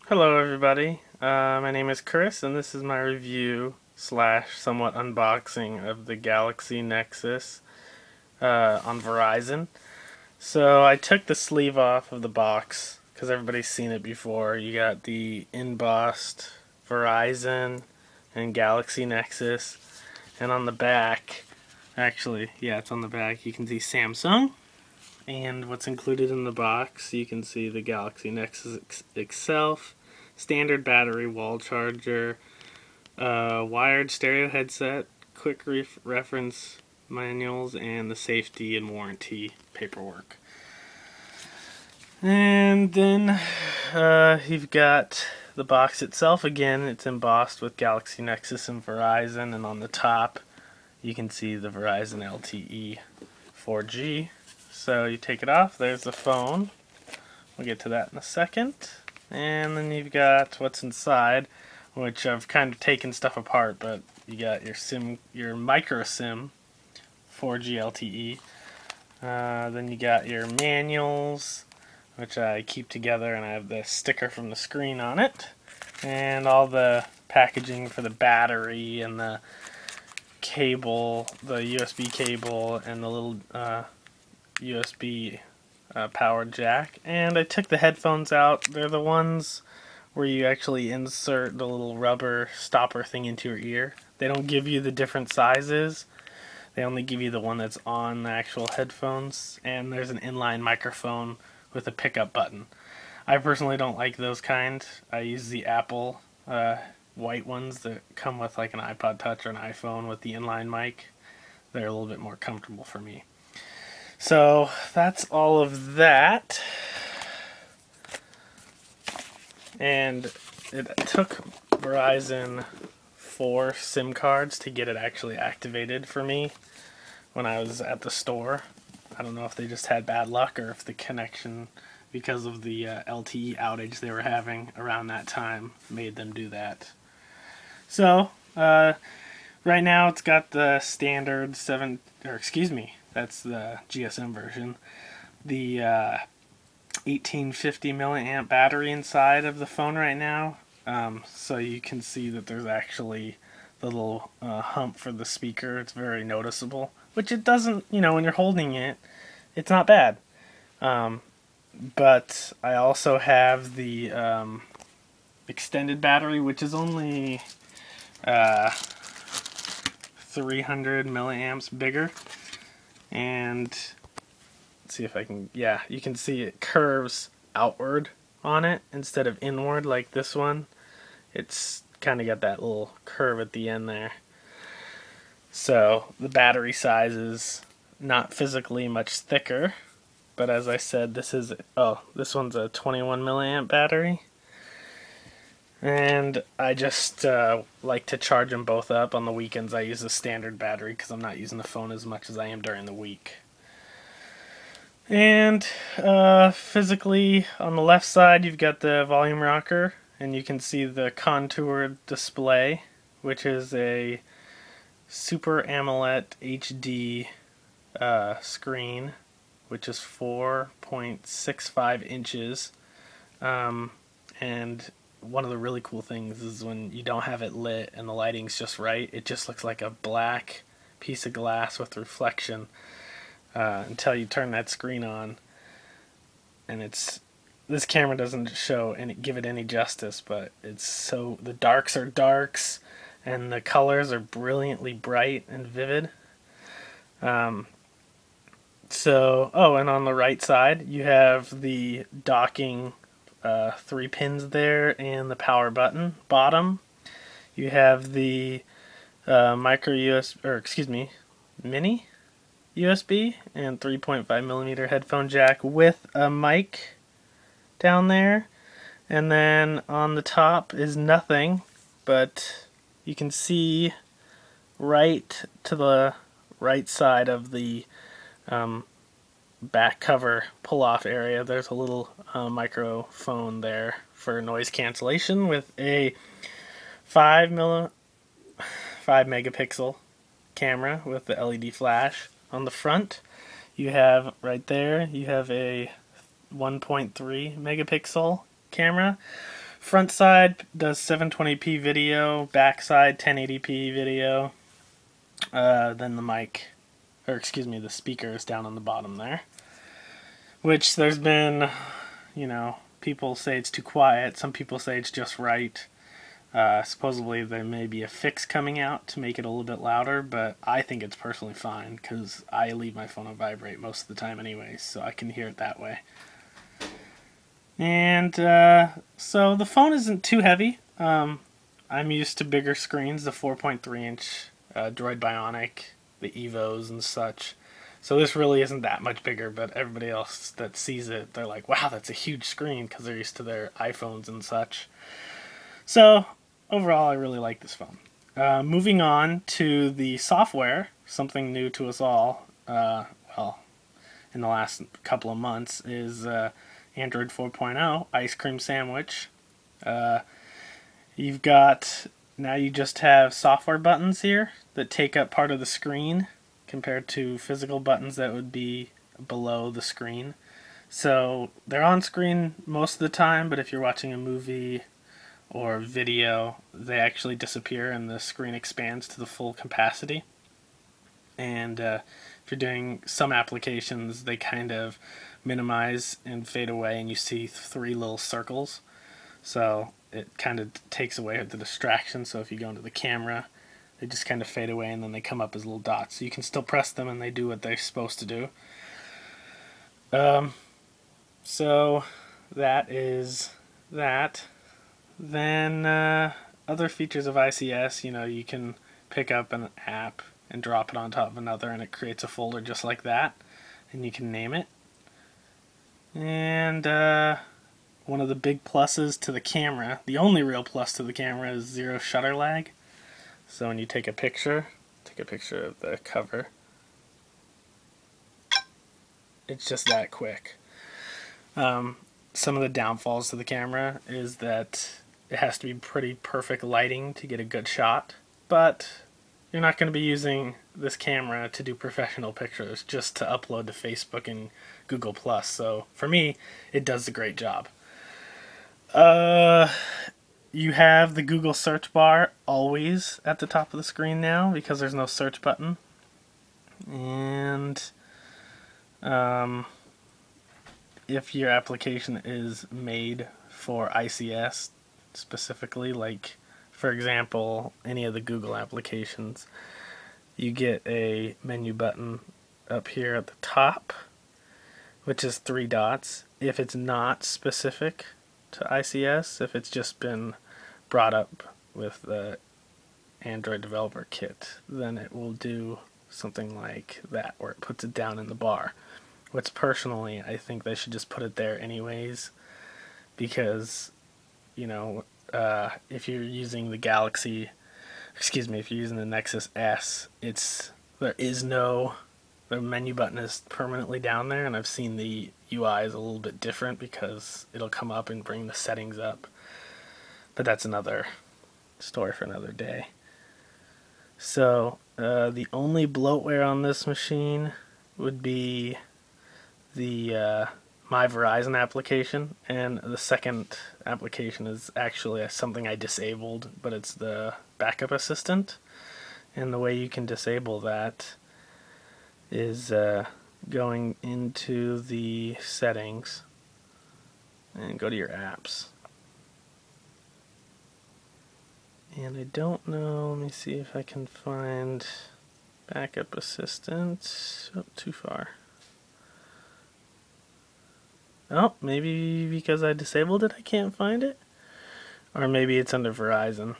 Hello everybody, my name is Chris and this is my review slash somewhat unboxing of the Galaxy Nexus on Verizon. So I took the sleeve off of the box because everybody's seen it before. You got the embossed Verizon and Galaxy Nexus, and on the back, actually, yeah, it's on the back, you can see Samsung. And what's included in the box, you can see the Galaxy Nexus itself, standard battery, wall charger, wired stereo headset, quick reference manuals, and the safety and warranty paperwork. And then you've got the box itself. Again, it's embossed with Galaxy Nexus and Verizon, and on the top you can see the Verizon LTE 4G. So you take it off, there's the phone. We'll get to that in a second. And then you've got what's inside, which I've kind of taken stuff apart, but you got your micro SIM 4G LTE. Then you got your manuals, which I keep together, and I have the sticker from the screen on it. And all the packaging for the battery and the cable, the USB cable, and the little USB powered jack. And I took the headphones out. They're the ones where you actually insert the little rubber stopper thing into your ear. They don't give you the different sizes. They only give you the one that's on the actual headphones. And there's an inline microphone with a pickup button. I personally don't like those kind. I use the Apple white ones that come with like an iPod Touch or an iPhone with the inline mic. They're a little bit more comfortable for me. So that's all of that. And it took Verizon 4 SIM cards to get it actually activated for me when I was at the store. I don't know if they just had bad luck or if the connection, because of the LTE outage they were having around that time, made them do that. So, right now it's got the standard that's the GSM version. The 1850 milliamp battery inside of the phone right now. So you can see that there's actually the little hump for the speaker. It's very noticeable, which it doesn't, when you're holding it, it's not bad. But I also have the extended battery, which is only 300 milliamps bigger. And let's see if I can, yeah, you can see it curves outward on it instead of inward like this one. It's kind of got that little curve at the end there. So the battery size is not physically much thicker, but as I said, this one's a 21 milliamp battery. And I just like to charge them both up. On the weekends I use the standard battery because I'm not using the phone as much as I am during the week. And physically, on the left side you've got the volume rocker, and you can see the contoured display, which is a Super AMOLED HD screen, which is 4.65 inches. And one of the really cool things is when you don't have it lit and the lighting's just right, it just looks like a black piece of glass with reflection until you turn that screen on. And this camera doesn't give it any justice, but the darks are darks and the colors are brilliantly bright and vivid. And on the right side you have the docking 3 pins there and the power button. Bottom, you have the mini USB and 3.5 millimeter headphone jack with a mic down there. And then on the top is nothing, but you can see right to the right side of the back cover pull-off area, there's a little microphone there for noise cancellation with a 5 megapixel camera with the LED flash. On the front, you have a 1.3 megapixel camera Front side does 720p video, back side 1080p video. Then the mic, or excuse me, the speaker is down on the bottom there. Which there's been, you know, people say it's too quiet, some people say it's just right. Supposedly there may be a fix coming out to make it a little bit louder, but I think it's personally fine because I leave my phone on vibrate most of the time anyways, so I can hear it that way. And so the phone isn't too heavy. I'm used to bigger screens, the 4.3-inch Droid Bionic, the Evos and such. So this really isn't that much bigger, but everybody else that sees it, they're like, wow, that's a huge screen, because they're used to their iPhones and such. So overall, I really like this phone. Moving on to the software, something new to us all, well, in the last couple of months, is Android 4.0, Ice Cream Sandwich. You've got, now you just have software buttons here that take up part of the screen compared to physical buttons that would be below the screen. So they're on screen most of the time, but if you're watching a movie or video, they actually disappear and the screen expands to the full capacity. And if you're doing some applications, they kind of minimize and fade away and you see 3 little circles. So it kind of takes away the distraction. So if you go into the camera, they just kind of fade away and then they come up as little dots. So you can still press them and they do what they're supposed to do. So that is that. Then other features of ICS, you know, you can pick up an app and drop it on top of another and it creates a folder just like that. And you can name it. And one of the big pluses to the camera, the only real plus to the camera, is 0 shutter lag. So when you take a picture of the cover, it's just that quick. Some of the downfalls to the camera is that it has to be pretty perfect lighting to get a good shot, but you're not going to be using this camera to do professional pictures, just to upload to Facebook and Google+. So for me, it does a great job. You have the Google search bar always at the top of the screen now because there's no search button. And if your application is made for ICS specifically, like for example any of the Google applications, you get a menu button up here at the top which is 3 dots. If it's not specific to ICS, if it's just been brought up with the Android Developer Kit, then it will do something like that, where it puts it down in the bar. Which personally, I think they should just put it there anyways, because, you know, if you're using the Galaxy, excuse me, if you're using the Nexus S, the menu button is permanently down there, and I've seen the UI is a little bit different because it'll come up and bring the settings up. But that's another story for another day. So, the only bloatware on this machine would be the My Verizon application, and the second application is actually something I disabled, but it's the backup assistant. And the way you can disable that is going into the settings and go to your apps. And I don't know, let me see if I can find backup assistant. Oh, too far. Oh, maybe because I disabled it I can't find it? Or maybe it's under Verizon.